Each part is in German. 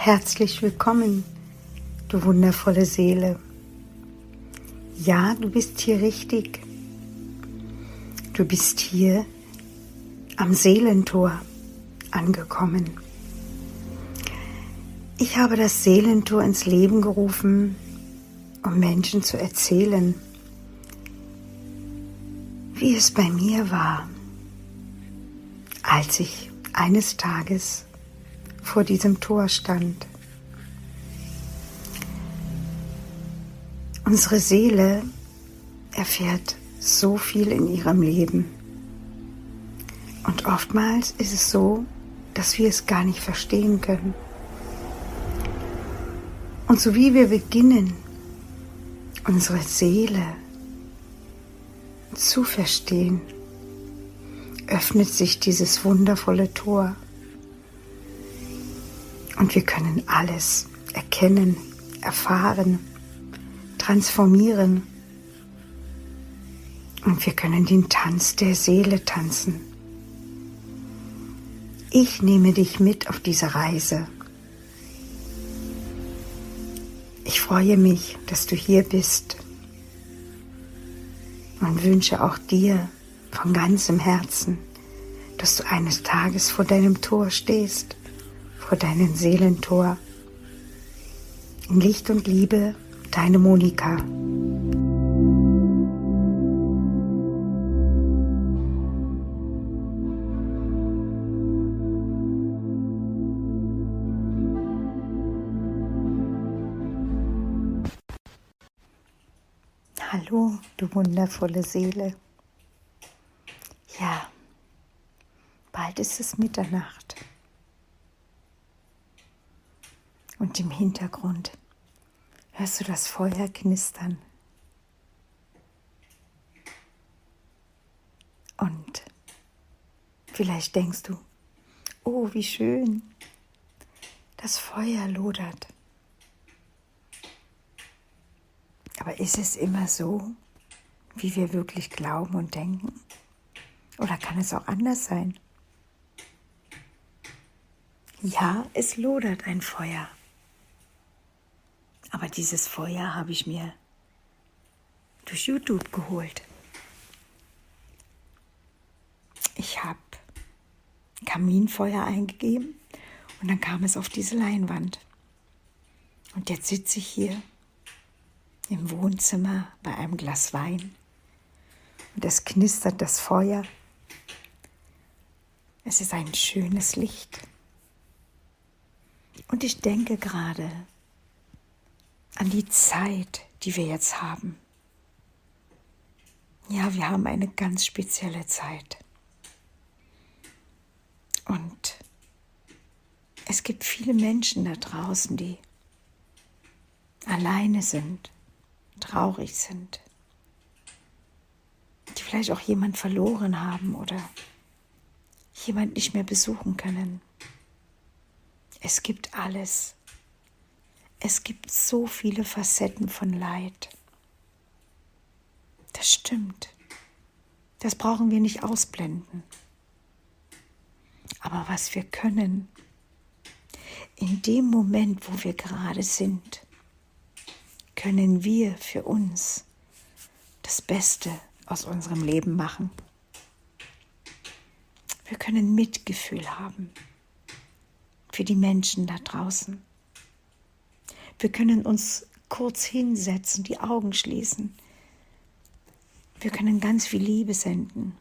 Herzlich willkommen, du wundervolle Seele. Ja, du bist hier richtig. Du bist hier am Seelentor angekommen. Ich habe das Seelentor ins Leben gerufen, um Menschen zu erzählen, wie es bei mir war, als ich eines Tages vor diesem Tor stand. Unsere Seele erfährt so viel in ihrem Leben. Und oftmals ist es so, dass wir es gar nicht verstehen können. Und so wie wir beginnen, unsere Seele zu verstehen, öffnet sich dieses wundervolle Tor. Und wir können alles erkennen, erfahren, transformieren. Und wir können den Tanz der Seele tanzen. Ich nehme dich mit auf diese Reise. Ich freue mich, dass du hier bist und wünsche auch dir von ganzem Herzen, dass du eines Tages vor deinem Tor stehst, vor deinem Seelentor. In Licht und Liebe, deine Monika. Hallo, du wundervolle Seele. Ja, bald ist es Mitternacht. Und im Hintergrund hörst du das Feuer knistern. Und vielleicht denkst du, oh, wie schön, das Feuer lodert. Aber ist es immer so, wie wir wirklich glauben und denken? Oder kann es auch anders sein? Ja, es lodert ein Feuer. Aber dieses Feuer habe ich mir durch YouTube geholt. Ich habe Kaminfeuer eingegeben und dann kam es auf diese Leinwand. Und jetzt sitze ich hier im Wohnzimmer bei einem Glas Wein und es knistert das Feuer. Es ist ein schönes Licht. Und ich denke gerade an die Zeit, die wir jetzt haben. Ja, wir haben eine ganz spezielle Zeit. Und es gibt viele Menschen da draußen, die alleine sind, traurig sind, die vielleicht auch jemand verloren haben oder jemand nicht mehr besuchen können. Es gibt alles. Es gibt so viele Facetten von Leid. Das stimmt. Das brauchen wir nicht ausblenden. Aber was wir können, in dem Moment, wo wir gerade sind, können wir für uns das Beste aus unserem Leben machen. Wir können Mitgefühl haben für die Menschen da draußen. Wir können uns kurz hinsetzen, die Augen schließen. Wir können ganz viel Liebe senden.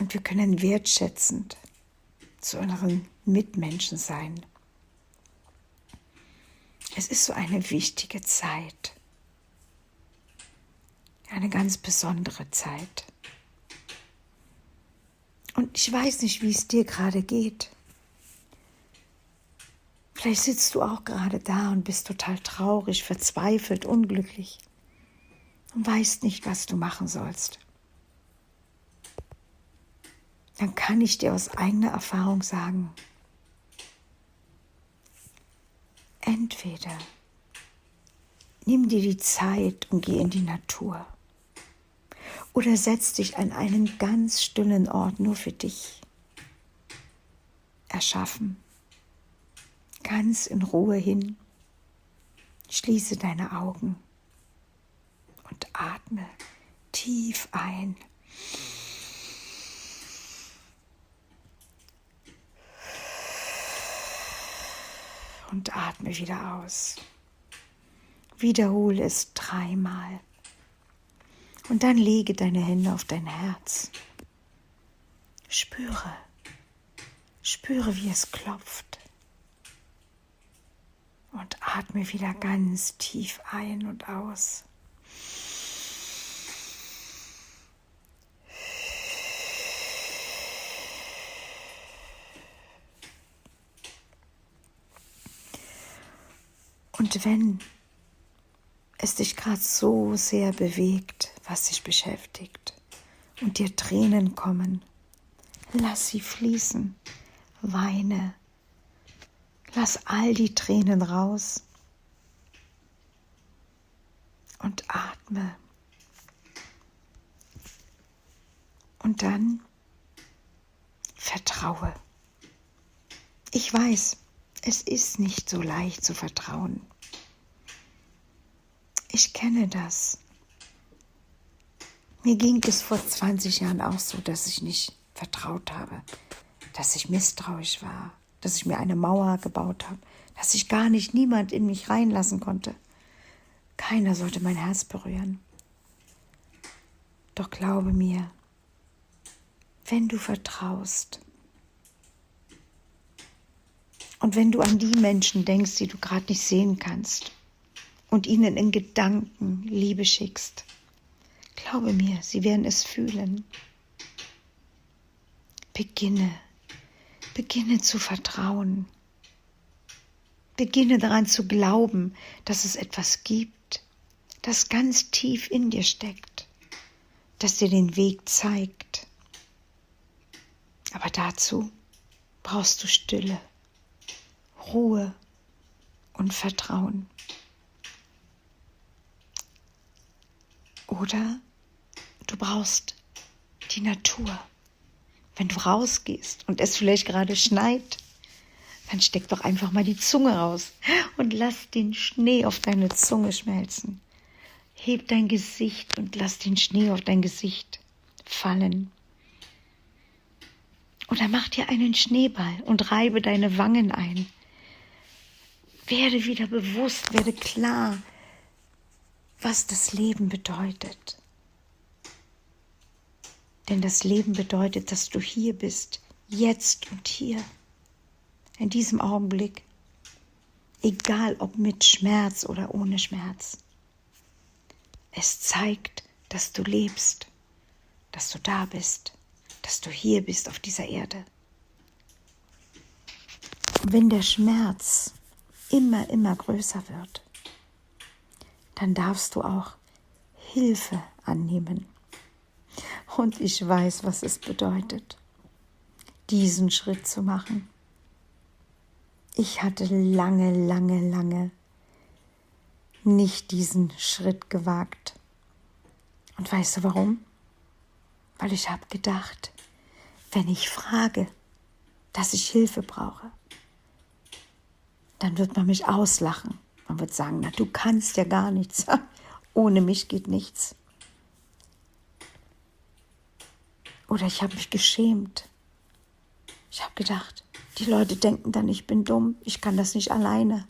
Und wir können wertschätzend zu unseren Mitmenschen sein. Es ist so eine wichtige Zeit. Eine ganz besondere Zeit. Und ich weiß nicht, wie es dir gerade geht. Vielleicht sitzt du auch gerade da und bist total traurig, verzweifelt, unglücklich und weißt nicht, was du machen sollst. Dann kann ich dir aus eigener Erfahrung sagen, entweder nimm dir die Zeit und geh in die Natur oder setz dich an einen ganz stillen Ort nur für dich erschaffen. ganz in Ruhe hin. Schließe deine Augen und atme tief ein. Und atme wieder aus. Wiederhole es 3-mal. Und dann lege deine Hände auf dein Herz. Spüre, wie es klopft. Und atme wieder ganz tief ein und aus. Und wenn es dich gerade so sehr bewegt, was dich beschäftigt, und dir Tränen kommen, lass sie fließen, weine, lass all die Tränen raus und atme. Und dann vertraue. Ich weiß, es ist nicht so leicht zu vertrauen. Ich kenne das. Mir ging es vor 20 Jahren auch so, dass ich nicht vertraut habe, dass ich misstrauisch war, dass ich mir eine Mauer gebaut habe, dass ich gar nicht niemand in mich reinlassen konnte. Keiner sollte mein Herz berühren. Doch glaube mir, wenn du vertraust und wenn du an die Menschen denkst, die du gerade nicht sehen kannst und ihnen in Gedanken Liebe schickst, glaube mir, sie werden es fühlen. Beginne zu vertrauen. Beginne daran zu glauben, dass es etwas gibt, das ganz tief in dir steckt, das dir den Weg zeigt. Aber dazu brauchst du Stille, Ruhe und Vertrauen. Oder du brauchst die Natur. Wenn du rausgehst und es vielleicht gerade schneit, dann steck doch einfach mal die Zunge raus und lass den Schnee auf deine Zunge schmelzen. Heb dein Gesicht und lass den Schnee auf dein Gesicht fallen. Oder mach dir einen Schneeball und reibe deine Wangen ein. Werde wieder bewusst, werde klar, was das Leben bedeutet. Denn das Leben bedeutet, dass du hier bist, jetzt und hier, in diesem Augenblick, egal ob mit Schmerz oder ohne Schmerz. Es zeigt, dass du lebst, dass du da bist, dass du hier bist auf dieser Erde. Und wenn der Schmerz immer größer wird, dann darfst du auch Hilfe annehmen. Und ich weiß, was es bedeutet, diesen Schritt zu machen. Ich hatte lange nicht diesen Schritt gewagt. Und weißt du warum? Weil ich habe gedacht, wenn ich frage, dass ich Hilfe brauche, dann wird man mich auslachen. Man wird sagen, na, du kannst ja gar nichts. Ohne mich geht nichts. Oder ich habe mich geschämt. Ich habe gedacht, die Leute denken dann, ich bin dumm, ich kann das nicht alleine.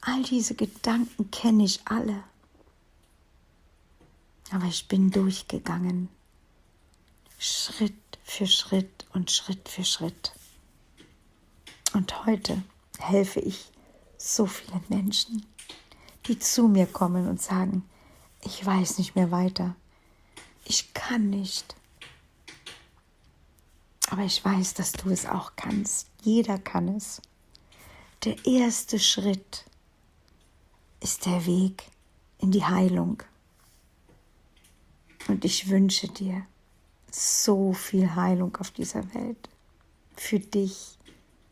All diese Gedanken kenne ich alle. Aber ich bin durchgegangen. Schritt für Schritt und Schritt für Schritt. Und heute helfe ich so vielen Menschen, die zu mir kommen und sagen, ich weiß nicht mehr weiter. Ich kann nicht. Aber ich weiß, dass du es auch kannst. Jeder kann es. Der erste Schritt ist der Weg in die Heilung. Und ich wünsche dir so viel Heilung auf dieser Welt. Für dich,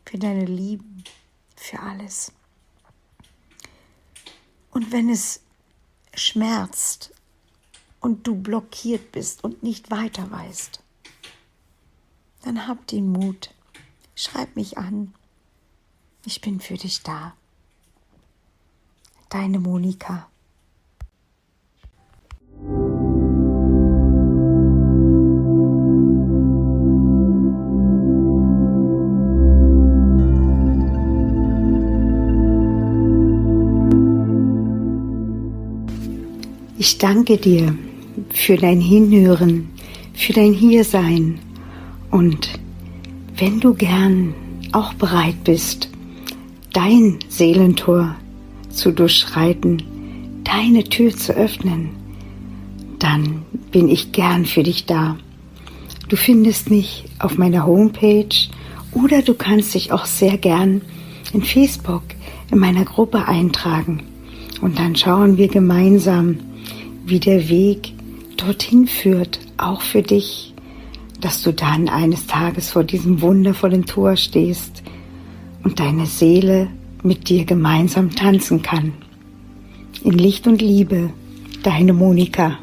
für deine Lieben, für alles. Und wenn es schmerzt und du blockiert bist und nicht weiter weißt, dann hab den Mut, schreib mich an. Ich bin für dich da. Deine Monika. Ich danke dir für dein Hinhören, für dein Hiersein und wenn du gern auch bereit bist, dein Seelentor zu durchschreiten, deine Tür zu öffnen, dann bin ich gern für dich da. Du findest mich auf meiner Homepage oder du kannst dich auch sehr gern in Facebook in meiner Gruppe eintragen und dann schauen wir gemeinsam, wie der Weg dorthin führt, auch für dich, dass du dann eines Tages vor diesem wundervollen Tor stehst und deine Seele mit dir gemeinsam tanzen kann. In Licht und Liebe, deine Monika.